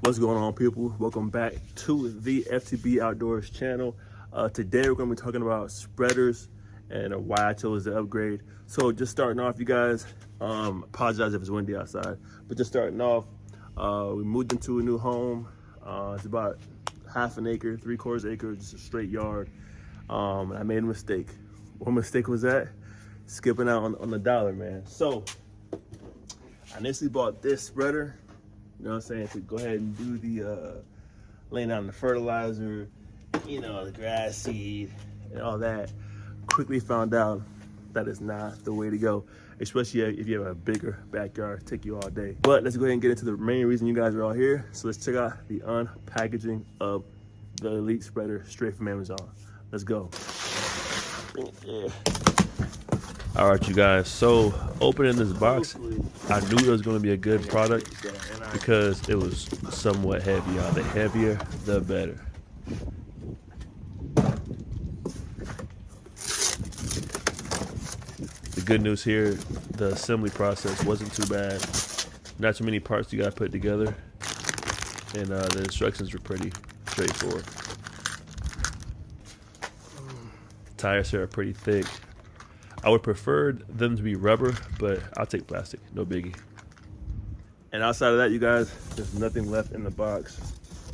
What's going on, people? Welcome back to the FTB Outdoors channel. Today we're going to be talking about spreaders and why I chose to upgrade. So just starting off, you guys, apologize if it's windy outside, but just starting off, we moved into a new home. It's about half an acre, 3/4 acre, just a straight yard. And I made a mistake. What mistake was that? Skipping out on the dollar, man. So I initially bought this spreader, you know what I'm saying, to go ahead and do the laying down the fertilizer, you know, the grass seed and all that. Quickly found out that is not the way to go, especially if you have a bigger backyard. Take you all day. But let's go ahead and get into the main reason you guys are all here. So let's check out the unpackaging of the Elite Spreader straight from Amazon. Let's go. All right, you guys, so opening this box, I knew it was going to be a good product because it was somewhat heavy. The heavier, the better. The good news here, the assembly process wasn't too bad. Not too many parts you got to put together, and the instructions were pretty straightforward. Tires here are pretty thick. I would prefer them to be rubber, but I'll take plastic, no biggie. And outside of that, you guys, there's nothing left in the box.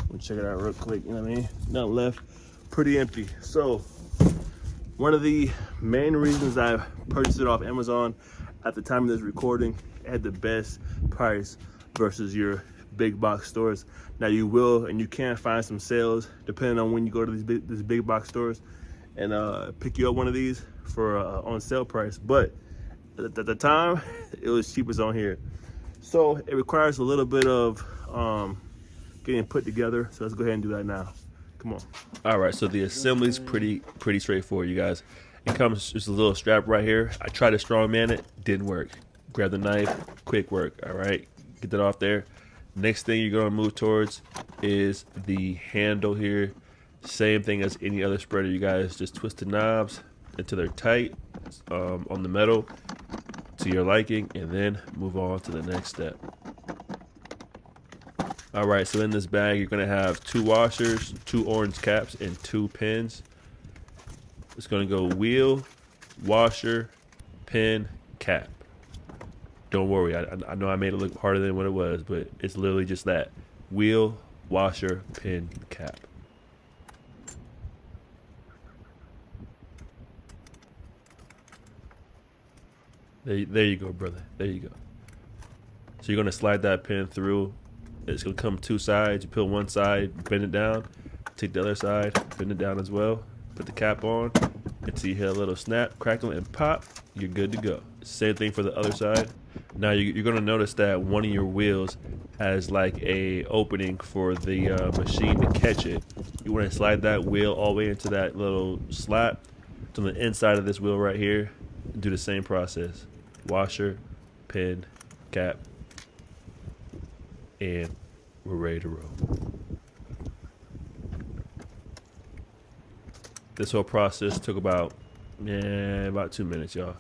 We'll check it out real quick, you know what I mean? Nothing left, pretty empty. So one of the main reasons I purchased it off Amazon at the time of this recording, it had the best price versus your big box stores. Now you will and you can find some sales depending on when you go to these big box stores and pick you up one of these for on sale price, but at the time it was cheapest on here. So it requires a little bit of getting put together, so let's go ahead and do that now. Come on. All right, so the assembly's pretty straightforward, you guys. It comes just a little strap right here. I tried to strongman it, didn't work. Grab the knife, quick work. All right, get that off there. Next thing you're gonna move towards is the handle here. Same thing as any other spreader, you guys. Just twist the knobs until they're tight on the metal to your liking, and then move on to the next step. All right, so in this bag you're gonna have 2 washers, 2 orange caps, and 2 pins. It's gonna go wheel, washer, pin, cap. Don't worry, I know I made it look harder than what it was, but it's literally just that: wheel, washer, pin, cap. There you go, brother. There you go. So you're gonna slide that pin through. It's gonna come 2 sides. You put one side, bend it down. Take the other side, bend it down as well. Put the cap on until you hear a little snap, crackle, and pop. You're good to go. Same thing for the other side. Now you're gonna notice that one of your wheels has like a opening for the machine to catch it. You wanna slide that wheel all the way into that little slot to the inside of this wheel right here. Do the same process. Washer, pin, cap, and we're ready to roll. This whole process took about 2 minutes, y'all.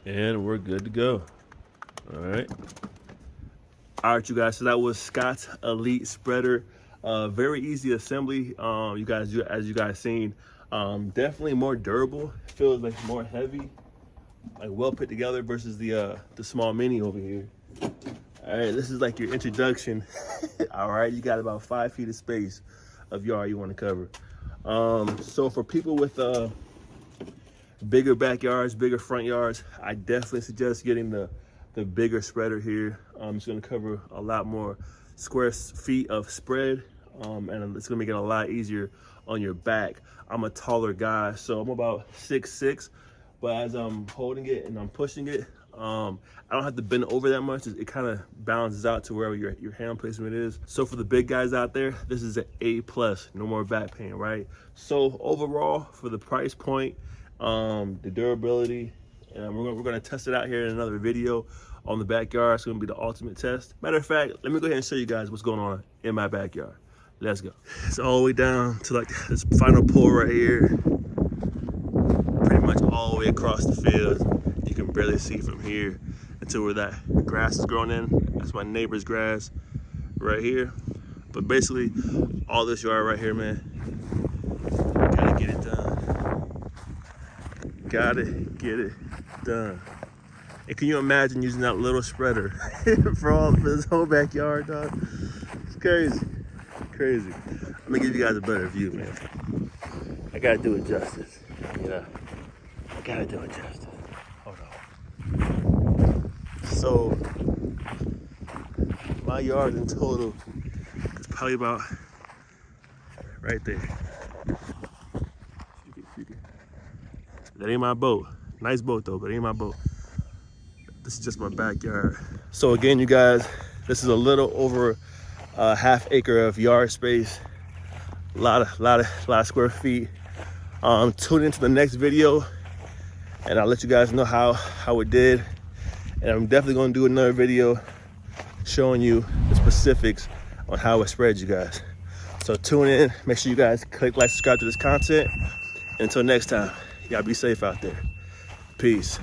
And we're good to go. All right. All right, you guys, so that was Scott's Elite Spreader. Very easy assembly. You guys, as you guys seen, definitely more durable. It feels like more heavy, like well put together versus the small mini over here. All right, this is like your introduction. All right, you got about 5 feet of space of yard you want to cover. So for people with bigger backyards, bigger front yards, I definitely suggest getting the bigger spreader here. It's going to cover a lot more square feet of spread, and it's going to make it a lot easier on your back. I'm a taller guy, so I'm about 6'6", but as I'm holding it and I'm pushing it, I don't have to bend over that much. It kind of balances out to wherever your hand placement is. So for the big guys out there, this is an A+, no more back pain, right? So overall, for the price point, the durability, and we're gonna test it out here in another video on the backyard. It's gonna be the ultimate test. Matter of fact, let me go ahead and show you guys what's going on in my backyard. Let's go. It's all the way down to like this final pull right here. Pretty much all the the way across the field. You can barely see from here until where that grass is growing in. That's my neighbor's grass right here. But basically, all this yard right here, man, gotta get it done. Gotta get it done. And can you imagine using that little spreader for this whole backyard, dog? It's crazy, crazy. I'm gonna give you guys a better view, man. I gotta do it justice. Yeah, I gotta do it justice. Hold on. So, my yard in total is probably about right there. That ain't my boat. Nice boat though, but it ain't my boat. This is just my backyard. So again, you guys, this is a little over a half acre of yard space. A lot of square feet. Tune into the next video, and I'll let you guys know how it did. And I'm definitely gonna do another video showing you the specifics on how it spreads, you guys. So tune in. Make sure you guys click like, subscribe to this content. Until next time, y'all be safe out there. Peace.